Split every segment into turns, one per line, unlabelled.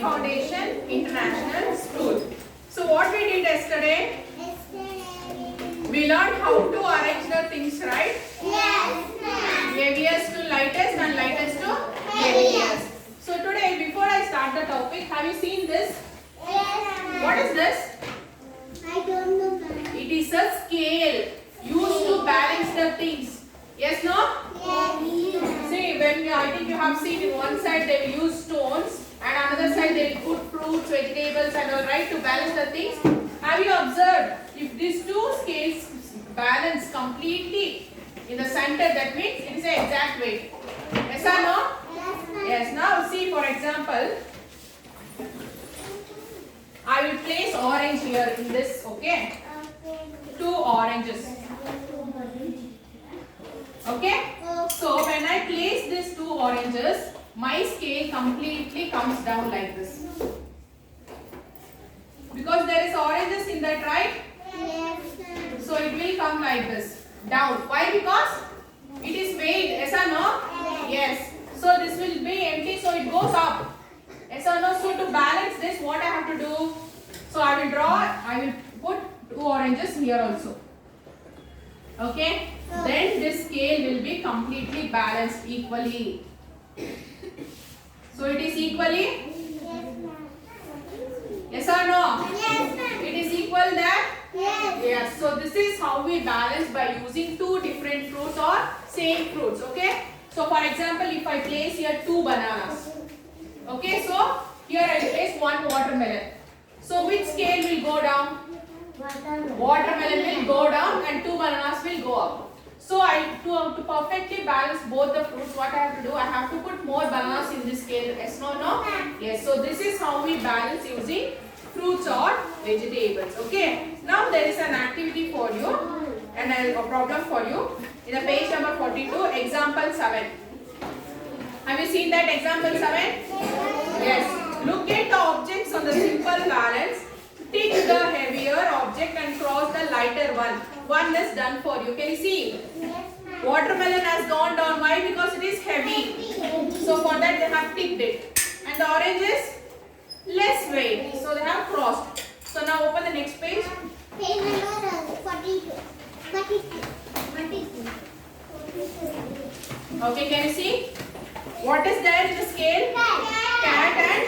Foundation International School. So what we did yesterday? We learned how to arrange the things, right?
Yes.
Heaviest to lightest and lightest to heaviest. So today, before I start the topic, have you seen this?
Yes.
What is this?
I don't know.
It is a scale used to balance the things. Yes, no?
Yes.
See, I think you have seen in one side they will use stones and another side they will put fruits, vegetables and all, right, to balance the things. Have you observed? If these two scales balance completely in the center, that means it is an exact weight. Yes or no? Yes. Now see, for example, I will place orange here in this, okay? 2 oranges. Okay? So when I place these 2 oranges, my scale completely comes down like this. Because there is oranges in that, right?
Yes.
So it will come like this, down. Why? Because it is weighed. Yes or no? Yes. So this will be empty, so it goes up. Yes or no? So to balance this, what I have to do? So I will put 2 oranges here also. Okay? Then this scale will be completely balanced equally. So it is equally? Yes or no?
Yes.
It is equal that?
Yes.
Yes. So this is how we balance by using 2 different fruits or same fruits. Okay? So for example, if I place here 2 bananas. Okay? So here I place 1 watermelon. So which scale will go down? Watermelon will go down and 2 bananas will go up. So to perfectly balance both the fruits, what I have to do? I have to put more bananas in this scale. Yes, no? Yes. So this is how we balance using fruits or vegetables. Okay. Now there is an activity for you and a problem for you. In the page number 42, example 7. Have you seen that example 7? Yes. Look at the objects on the simple balance. Take the heavier object and cross the lighter one. One is done for you. Can you see? Watermelon has gone down. Why? Because it is heavy. So for that they have ticked it. And the orange is less weight. So they have crossed. So now open the next page.
Page number 42.
Okay, can you see? What is there in the scale? Cat and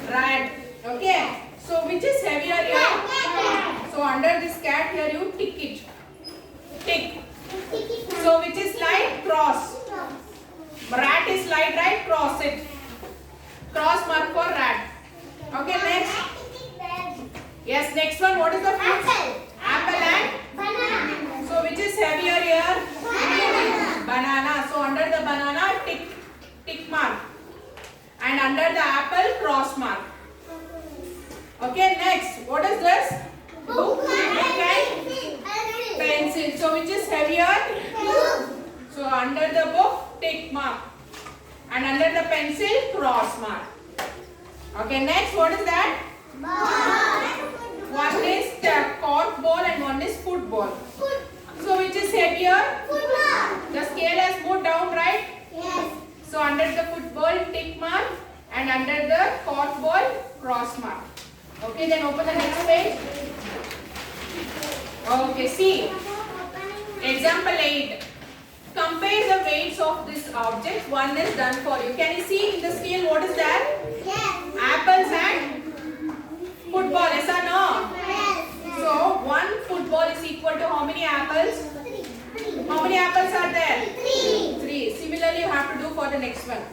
rat. Okay. So which is heavier here? So under this cat here you tick it. Tick. So which is light? Cross. Rat is light, right? Cross it. Cross mark for rat. Okay, next. Yes, next one. What is the fruit? Apple and?
Banana.
So which is heavier here? Banana. So under the banana, tick mark. And under the apple, cross mark. Okay, next. What is this? Book and pencil. So which is heavier? So under the book, tick mark. And under the pencil, cross mark. Okay, next. What is that? One is cork ball and one is football. So which is heavier? The scale has moved down, right?
Yes.
So under the football, tick mark. And under the cork ball, cross mark. Okay, then open the next page. Okay, see. Example 8. Compare the weights of these objects. One is done for you. Can you see in the scale what is that?
Yes.
Apples and football. Yes or no?
Yes.
So, 1 football is equal to how many apples? How many apples are there? 3. Similarly, you have to do for the next one.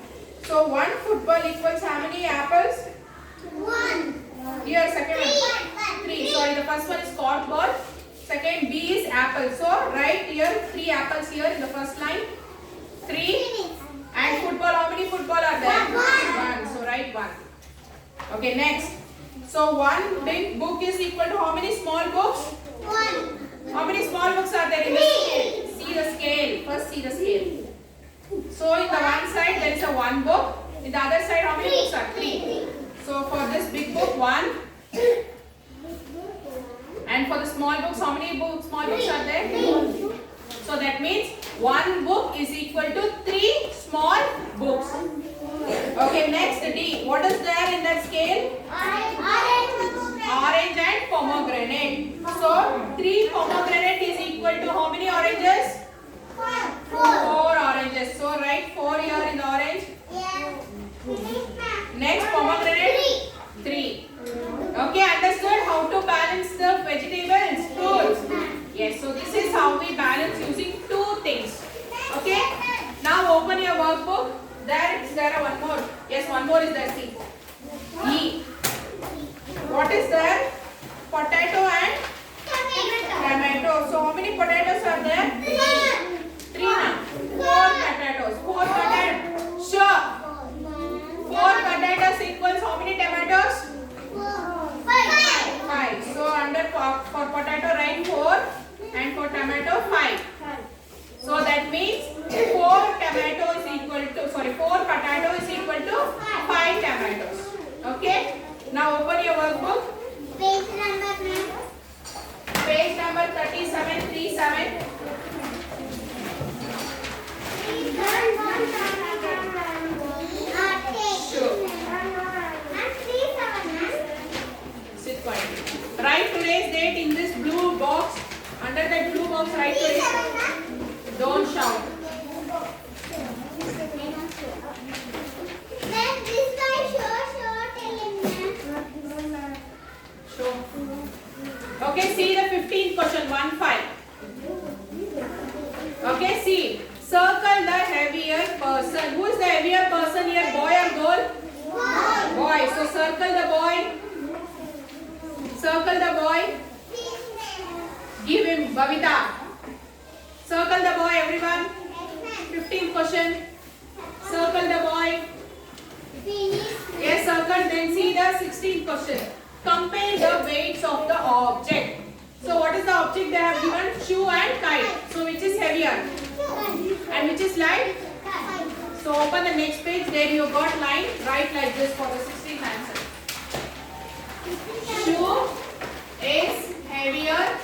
So, 1 football equals how many apples?
1.
Here, second one. 3. Sorry, the first one is cork ball. Second, B is apple. So, write here 3 apples here in the first line. 3. And football, how many football are there? 1. So, write 1. Okay, next. So, 1 big book is equal to how many small books?
1.
How many small books are there in the scale? See the scale. First, see the scale. So, in the one side, there is a 1 book. In the other side, how many books are? 3. So, for this big book, 1. And for the small books, how many small books are there? 3. So, that means 1 book is equal to 3 small books. Okay, next D. What is there in that scale? Orange and pomegranate. So 3 pomegranate is equal to how many oranges? 4 oranges. So write 4 here in the orange. Next pomegranate 3. Okay, understood how to balance the vegetables, fruits. Yes, so this is how we balance using 2 things. Okay, now open your workbook. There are one more. Yes, one more is there. See. E. What is there? Potato and tomato. So how many potatoes are there? 3 now. 4 potatoes. 4 potatoes. Sure. 4 potatoes equals how many tomatoes? 5. So under for potato write 4 and for tomato 5. So that means 4 potato is equal to 5 tomatoes. Okay. Now open your workbook. Page number 37, 37. Sit quietly. Write today's date in this blue box. Under that blue box, write today's date. Don't shout. Show. Okay, see the 15th question, 1-5. Okay, see. Circle the heavier person. Who is the heavier person here, boy or girl? Boy. So circle the boy. Circle the boy. Give him Bhavita. Circle the boy, everyone. 15th question. Circle the boy. Yes, circle. Then see the 16th question. Compare the weights of the object. So what is the object they have given? Shoe and kite. So which is heavier? And which is light? So open the next page. There you got line. Write like this for the 16th answer. Shoe is heavier.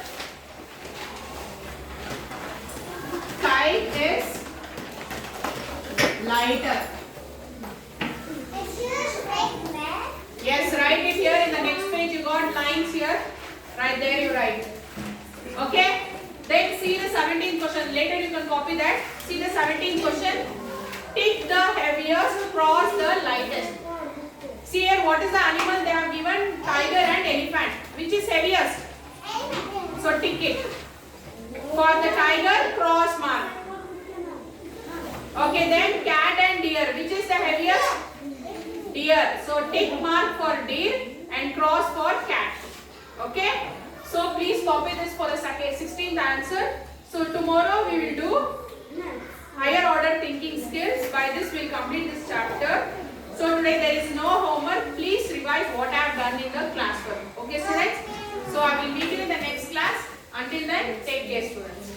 Kite is lighter. Yes, write it here in the next page. You got lines here. Right there you write. Okay. Then see the 17th question. Later you can copy that. See the 17th question. Tick the heaviest, cross the lightest. See here what is the animal they have given? Tiger and elephant. Which is heaviest? So tick it. For the tiger, cross mark. Okay, then cat and deer. Which is the heaviest? Deer. So tick mark for deer and cross for cat. Okay. So please copy this for the 16th answer. So tomorrow we will do higher order thinking skills. By this we will complete this chapter. So today there is no homework. Please revise what I have done in the classroom. Okay students. So I will meet you in the next class. Until then, take care students.